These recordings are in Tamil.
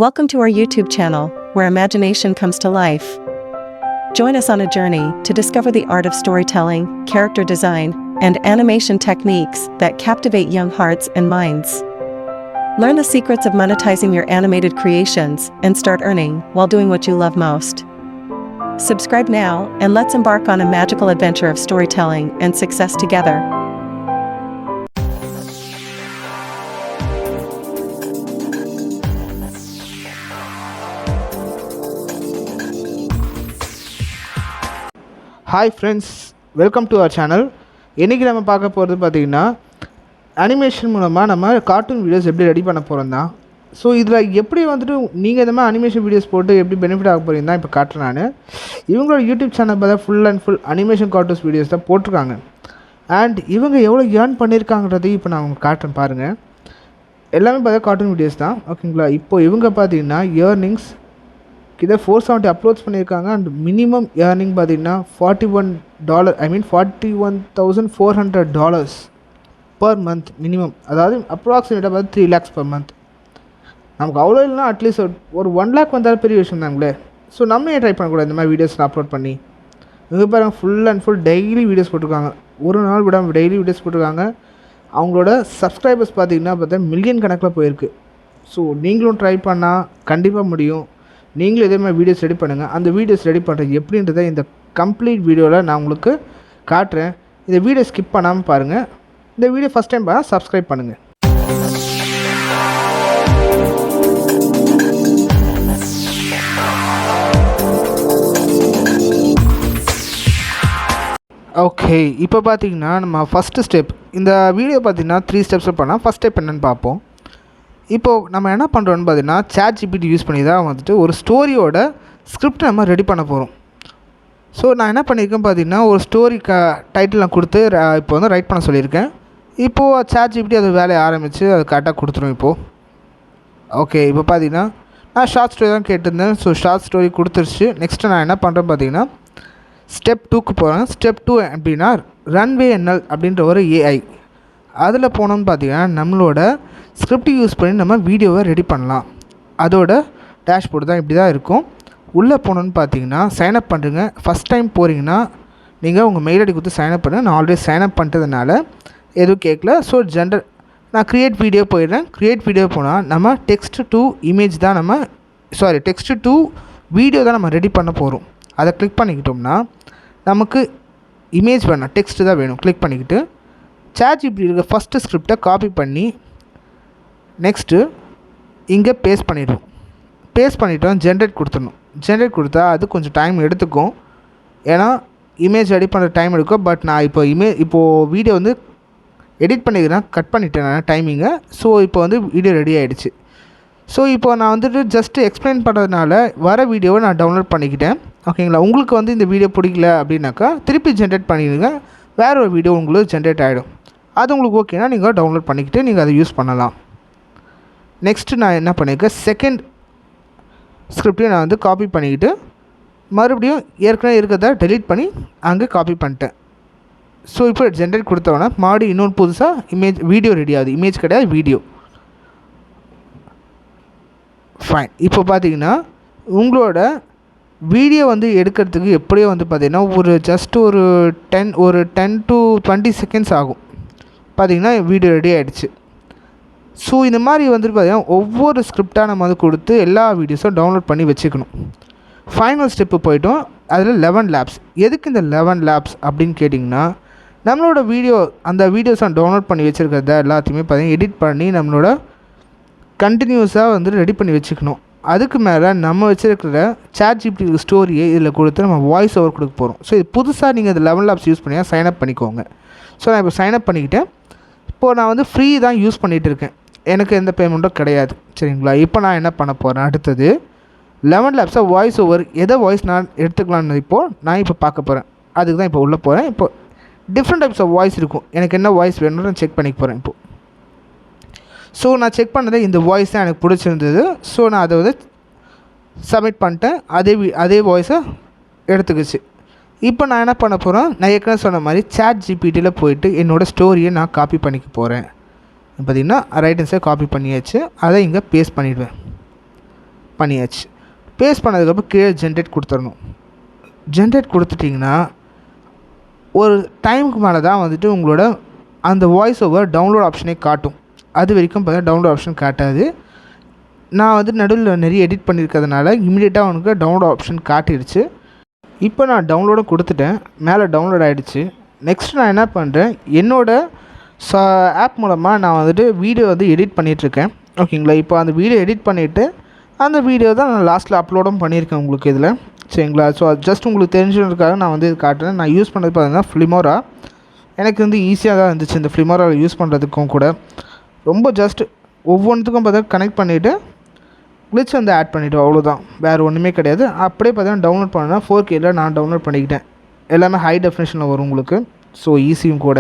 Welcome to our YouTube channel, where imagination comes to life. Join us on a journey to discover the art of storytelling, character design, and animation techniques that captivate young hearts and minds. Learn the secrets of monetizing your animated creations and start earning while doing what you love most. Subscribe now and let's embark on a magical adventure of storytelling and success together. Hi friends, welcome to our channel. இன்னைக்கு நம்ம பார்க்க போகிறது பார்த்தீங்கன்னா அனிமேஷன் மூலமாக நம்ம கார்ட்டூன் வீடியோஸ் எப்படி ரெடி பண்ண போகிறோம் தான். ஸோ இதில் எப்படி வந்துட்டு நீங்கள் இந்த மாதிரி அனிமேஷன் வீடியோஸ் போட்டு எப்படி பெனிஃபிட் ஆக போகிறீங்க தான் இப்போ காட்டுறேன் நான். இவங்களோட யூடியூப் சேனல் பார்த்தா full and full animation cartoons videos தான் போட்டிருக்காங்க. அண்ட் இவங்க எவ்வளோ ஏர்ன் பண்ணியிருக்காங்கன்றதையும் இப்போ நான் உங்களுக்கு காட்டுறேன் பாருங்கள். எல்லாமே பார்த்தா கார்ட்டூன் வீடியோஸ் தான், ஓகேங்களா. இப்போ இவங்க பார்த்தீங்கன்னா ஏர்னிங்ஸ் கிட்ட 470 அப்லோட்ஸ் பண்ணியிருக்காங்க. அண்ட் மினிமம் ஏர்னிங் பார்த்தீங்கன்னா $41,400 பர் மந்த் மினிமம். அதாவது அப்ராக்சிமேட்டாக பார்த்து 3 lakhs பர் மந்த். நமக்கு அவ்வளோ இல்லைனா அட்லீஸ்ட் ஒரு 1 lakh வந்தாலும் பெரிய விஷயம் தாங்களே. ஸோ நம்ம ஏன் ட்ரை பண்ணக்கூடாது இந்த மாதிரி வீடியோஸ்லாம் அப்லோட் பண்ணி. இவங்க பாருங்கள் full and full daily videos போட்டிருக்காங்க. ஒரு நாள் விடாமல் டெய்லி வீடியோஸ் போட்டிருக்காங்க. அவங்களோட சப்ஸ்கிரைபர்ஸ் பார்த்தா மில்லியன் கணக்கில் போயிருக்கு. ஸோ நீங்களும் ட்ரை பண்ணால் கண்டிப்பாக முடியும். நீங்களும் இதே மாதிரி வீடியோஸ் ரெடி பண்ணுங்கள். அந்த வீடியோஸ் ரெடி பண்ணுறது எப்படின்றத இந்த கம்ப்ளீட் வீடியோவில் நான் உங்களுக்கு காட்டுறேன். இந்த வீடியோ ஸ்கிப் பண்ணாமல் பாருங்கள். இந்த வீடியோ ஃபஸ்ட் டைம் பார்த்தா சப்ஸ்கிரைப் பண்ணுங்கள். ஓகே, இப்போ பார்த்தீங்கன்னா நம்ம ஃபஸ்ட்டு ஸ்டெப், இந்த வீடியோ பார்த்தீங்கன்னா 3 ஸ்டெப்ஸில் பண்ணால் ஃபஸ்ட் ஸ்டெப் என்னென்னு பார்ப்போம். இப்போது நம்ம என்ன பண்ணுறோன்னு பார்த்தீங்கன்னா ChatGPT யூஸ் பண்ணி தான் வந்துட்டு ஒரு ஸ்டோரியோட ஸ்கிரிப்ட் நம்ம ரெடி பண்ண போகிறோம். ஸோ நான் என்ன பண்ணியிருக்கேன் பார்த்தீங்கன்னா ஒரு ஸ்டோரி டைட்டில் நான் கொடுத்து இப்போ வந்து ரைட் பண்ண சொல்லியிருக்கேன். இப்போது ChatGPT அது வேலையை ஆரம்பித்து அது கரெக்டாக கொடுத்துரும் இப்போது. ஓகே, இப்போ பார்த்தீங்கன்னா நான் ஷார்ட் ஸ்டோரி தான் கேட்டிருந்தேன். ஸோ ஷார்ட் ஸ்டோரி கொடுத்துருச்சு. நெக்ஸ்ட்டு நான் என்ன பண்ணுறேன் பார்த்தீங்கன்னா ஸ்டெப் 2க்கு போகிறேன். ஸ்டெப் 2 அப்படின்னா ரன்வே NL அப்படின்ற ஒரு AI. அதில் போனோம்னு பார்த்தீங்கன்னா நம்மளோட ஸ்கிரிப்ட் யூஸ் பண்ணி நம்ம வீடியோவை ரெடி பண்ணலாம். அதோட டேஷ்போர்டு தான் இப்படி தான் இருக்கும். உள்ளே போனோன்னு பார்த்தீங்கன்னா சைன்அப் பண்ணுறங்க. ஃபஸ்ட் டைம் போகிறீங்கன்னா நீங்கள் உங்கள் மெயில் ஐடி கொடுத்து சைன்அப் பண்ணுங்கள். நான் ஆல்ரெடி சைன்அப் பண்ணிட்டதுனால எதுவும் கேட்கல. ஸோ நான் க்ரியேட் வீடியோ போயிடுறேன். க்ரியேட் வீடியோ போனால் நம்ம டெக்ஸ்ட் டு இமேஜ் தான் டெக்ஸ்ட் டு வீடியோ தான் நம்ம ரெடி பண்ண போகிறோம். அதை கிளிக் பண்ணிக்கிட்டோம்னா நமக்கு இமேஜ் வேணாம், டெக்ஸ்ட்டு தான் வேணும். கிளிக் பண்ணிக்கிட்டு ChatGPT இருக்க ஃபஸ்ட்டு ஸ்கிரிப்டை காப்பி பண்ணி நெக்ஸ்ட்டு இங்கே பேஸ்ட் பண்ணிவிடுவோம். பேஸ்ட் பண்ணிவிட்டோம், ஜென்ரேட் கொடுத்துடணும். ஜென்ரேட் கொடுத்தா அது கொஞ்சம் டைம் எடுத்துக்கும். ஏன்னா இமேஜ் ரெடி பண்ணுற டைம் எடுக்கும். பட் நான் இப்போது வீடியோ வந்து எடிட் பண்ணிக்கிறேன், கட் பண்ணிட்டேன் நான் டைமிங்கை. ஸோ இப்போ வந்து வீடியோ ரெடி ஆகிடுச்சு. ஸோ இப்போ நான் வந்துட்டு ஜஸ்ட்டு எக்ஸ்பிளைன் பண்ணுறதுனால வர வீடியோவை நான் டவுன்லோட் பண்ணிக்கிட்டேன், ஓகேங்களா. உங்களுக்கு வந்து இந்த வீடியோ பிடிக்கல அப்படின்னாக்கா திருப்பி ஜென்ரேட் பண்ணிடுங்க. வேறு ஒரு வீடியோ உங்களுக்கு ஜென்ரேட் ஆகிடும். அது உங்களுக்கு ஓகேனா நீங்கள் டவுன்லோட் பண்ணிக்கிட்டு நீங்கள் அதை யூஸ் பண்ணலாம். நெக்ஸ்ட்டு நான் என்ன பண்ணியிருக்கேன், செகண்ட் ஸ்கிரிப்டையும் நான் வந்து காப்பி பண்ணிக்கிட்டு மறுபடியும் ஏற்கனவே இருக்கிறத டெலீட் பண்ணி அங்கே காப்பி பண்ணிட்டேன். ஸோ இப்போ ஜென்ரேட் கொடுத்தோன்னா மறுபடியும் இன்னொன்று புதுசாக வீடியோ ரெடி ஆகுது. இமேஜ் கிடையாது, வீடியோ. ஃபைன். இப்போ பார்த்தீங்கன்னா உங்களோட வீடியோ வந்து எடுக்கிறதுக்கு எப்படியோ வந்து பார்த்திங்கன்னா ஒரு 10 to 20 seconds ஆகும். பார்த்திங்கன்னா வீடியோ ரெடி ஆகிடுச்சு. ஸோ இந்த மாதிரி வந்துட்டு பார்த்திங்கன்னா ஒவ்வொரு ஸ்கிரிப்டாக நம்ம வந்து கொடுத்து எல்லா வீடியோஸும் டவுன்லோட் பண்ணி வச்சுக்கணும். ஃபைனல் ஸ்டெப்பு போய்ட்டோம். அதில் 11 labs. எதுக்கு இந்த 11 labs அப்படின்னு கேட்டிங்கன்னா நம்மளோட அந்த வீடியோஸை டவுன்லோட் பண்ணி வச்சுருக்கிறத எல்லாத்தையுமே பார்த்திங்கன்னா எடிட் பண்ணி நம்மளோட கண்டினியூஸாக வந்து ரெடி பண்ணி வச்சுக்கணும். அதுக்கு மேலே நம்ம வச்சுருக்கிற ChatGPT ஸ்டோரியை இதில் கொடுத்து நம்ம வாய்ஸ் ஓவர் கொடுக்க போகிறோம். ஸோ இது புதுசாக நீங்கள் இந்த 11 labs யூஸ் பண்ணியா சைன்அப் பண்ணிக்கோங்க. ஸோ நான் இப்போ சைன்அப் பண்ணிக்கிட்டேன். இப்போது நான் வந்து ஃப்ரீ தான் யூஸ் பண்ணிகிட்டு இருக்கேன், எனக்கு எந்த பேமெண்ட்டும் கிடையாது, சரிங்களா. இப்போ நான் என்ன பண்ண போகிறேன், அடுத்தது 11 labs'ை வாய்ஸ் ஓவர் எதை வாய்ஸ் நான் எடுத்துக்கலான்னு நான் இப்போ பார்க்க போகிறேன். அதுக்கு தான் இப்போ உள்ளே போகிறேன். இப்போ டிஃப்ரெண்ட் டைப்ஸ் ஆஃப் வாய்ஸ் இருக்கும். எனக்கு என்ன வாய்ஸ் வேணும்னு நான் செக் பண்ணிக்க போகிறேன் இப்போது. ஸோ நான் செக் பண்ணதை இந்த வாய்ஸ் தான் எனக்கு பிடிச்சிருந்தது. ஸோ நான் அதை வந்து சப்மிட் பண்ணிட்டேன். அதே வாய்ஸை எடுத்துக்கிச்சு. இப்போ நான் என்ன பண்ண போகிறேன், நான் ஏற்கனவே சொன்ன மாதிரி ChatGPTயில் போயிட்டு என்னோடய ஸ்டோரியை நான் காப்பி பண்ணிக்க போகிறேன். பார்த்திங்கன்னா ரைட் ஹேண்ட் சைடு காப்பி பண்ணியாச்சு. அதை இங்கே பேஸ்ட் பண்ணிவிடுவேன். பண்ணியாச்சு. பேஸ்ட் பண்ணதுக்கப்புறம் கீழே ஜென்ரேட் கொடுத்துடணும். ஜென்ரேட் கொடுத்துட்டிங்கன்னா ஒரு டைமுக்கு மேலே தான் வந்துட்டு உங்களோட அந்த வாய்ஸ் ஓவர் டவுன்லோட் ஆப்ஷனே காட்டும். அது வரைக்கும் பார்த்தா டவுன்லோட் ஆப்ஷன் காட்டாது. நான் வந்து நடுவில் நிறைய எடிட் பண்ணியிருக்கிறதுனால இமீடியட்டாக உனக்கு டவுன்லோட் ஆப்ஷன் காட்டிடுச்சு. இப்போ நான் டவுன்லோடும் கொடுத்துட்டேன், மேலே டவுன்லோட் ஆகிடுச்சு. நெக்ஸ்ட் நான் என்ன பண்ணுறேன், என்னோடய ஆப் மூலமாக நான் வந்துட்டு வீடியோ வந்து எடிட் பண்ணிகிட்ருக்கேன். ஓகேங்களா. இப்போ அந்த வீடியோ எடிட் பண்ணிவிட்டு அந்த வீடியோ தான் நான் லாஸ்ட்டில் அப்லோடும் பண்ணியிருக்கேன் உங்களுக்கு இதில். சரிங்களா. ஸோ அது ஜஸ்ட் உங்களுக்கு தெரிஞ்சதுக்காக நான் வந்து இது காட்டுறேன். நான் யூஸ் பண்ணது பார்த்தீங்கன்னா ஃபிலிமோரா. எனக்கு வந்து ஈஸியாக தான் இருந்துச்சு இந்த ஃபிலிமோராவில் யூஸ் பண்ணுறதுக்கும் கூட. ரொம்ப ஜஸ்ட் ஒவ்வொன்றுத்துக்கும் பார்த்தா கனெக்ட் பண்ணிவிட்டு கிளிச் வந்து ஆட் பண்ணிவிட்டோம், அவ்வளோதான். வேறு ஒன்றுமே கிடையாது. அப்படியே பார்த்தீங்கன்னா டவுன்லோட் பண்ணேன்னா 4Kல நான் டவுன்லோட் பண்ணிக்கிட்டேன். எல்லாமே ஹை டெஃபினேஷனில் வரும் உங்களுக்கு. ஸோ ஈஸியும் கூட.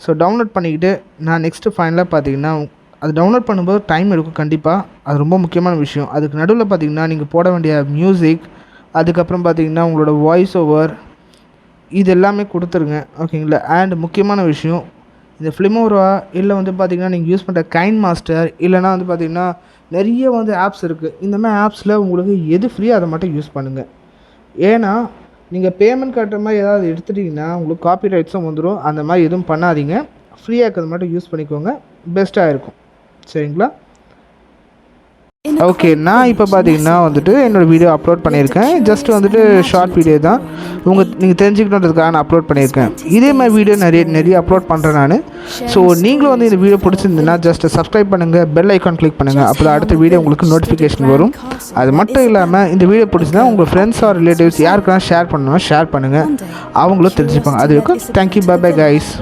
ஸோ டவுன்லோட் பண்ணிக்கிட்டு நான் நெக்ஸ்ட்டு ஃபைனலாக பார்த்தீங்கன்னா அது டவுன்லோட் பண்ணும்போது டைம் எடுக்கும் கண்டிப்பாக. அது ரொம்ப முக்கியமான விஷயம். அதுக்கு நடுவில் பார்த்தீங்கன்னா நீங்கள் போட வேண்டிய மியூசிக், அதுக்கப்புறம் பார்த்தீங்கன்னா உங்களோட வாய்ஸ் ஓவர், இது எல்லாமே கொடுத்துருங்க. ஓகேங்களா. அண்ட் முக்கியமான விஷயம், இந்த ஃபிலிமோரா இல்லை வந்து பார்த்திங்கன்னா நீங்கள் யூஸ் பண்ணுற கைன் மாஸ்டர் இல்லைனா வந்து பார்த்திங்கன்னா நிறைய வந்து ஆப்ஸ் இருக்குது. இந்த மாதிரி ஆப்ஸில் உங்களுக்கு எது ஃப்ரீயாக அதை மட்டும் யூஸ் பண்ணுங்கள். ஏன்னா நீங்கள் பேமெண்ட் கட்டுற மாதிரி ஏதாவது எடுத்துட்டிங்கன்னா உங்களுக்கு காப்பி ரைட்ஸும் வந்துடும். அந்த மாதிரி எதுவும் பண்ணாதீங்க. ஃப்ரீயாக இருக்கிறது மட்டும் யூஸ் பண்ணிக்கோங்க, பெஸ்ட்டாக இருக்கும். சரிங்களா. ஓகே, நான் இப்போ பார்த்தீங்கன்னா வந்துட்டு என்னோடய வீடியோ அப்லோட் பண்ணியிருக்கேன். ஜஸ்ட் வந்துட்டு ஷார்ட் வீடியோ தான், நீங்கள் தெரிஞ்சுக்கணுன்றதுக்காக நான் அப்லோட் பண்ணியிருக்கேன். இதே மாதிரி வீடியோ நிறைய அப்லோட் பண்ணுறேன் நான். ஸோ நீங்களும் வந்து இந்த வீடியோ பிடிச்சிருந்துன்னா ஜஸ்ட் சப்ஸ்கிரைப் பண்ணுங்கள், பெல் ஐக்கான் கிளிக் பண்ணுங்கள். அப்போ தான் அடுத்த வீடியோ உங்களுக்கு நோட்டிஃபிகேஷன் வரும். அது மட்டும் இல்லாமல் இந்த வீடியோ பிடிச்சிருந்தா உங்கள் ஃப்ரெண்ட்ஸ் ஆர் ரிலேட்டிவ்ஸ் யாருக்கெல்லாம் ஷேர் பண்ணணுமோ ஷேர் பண்ணுங்கள், அவங்களும் தெரிஞ்சுப்பாங்க. அது வரைக்கும் தேங்க்யூ, பை பை கைஸ்.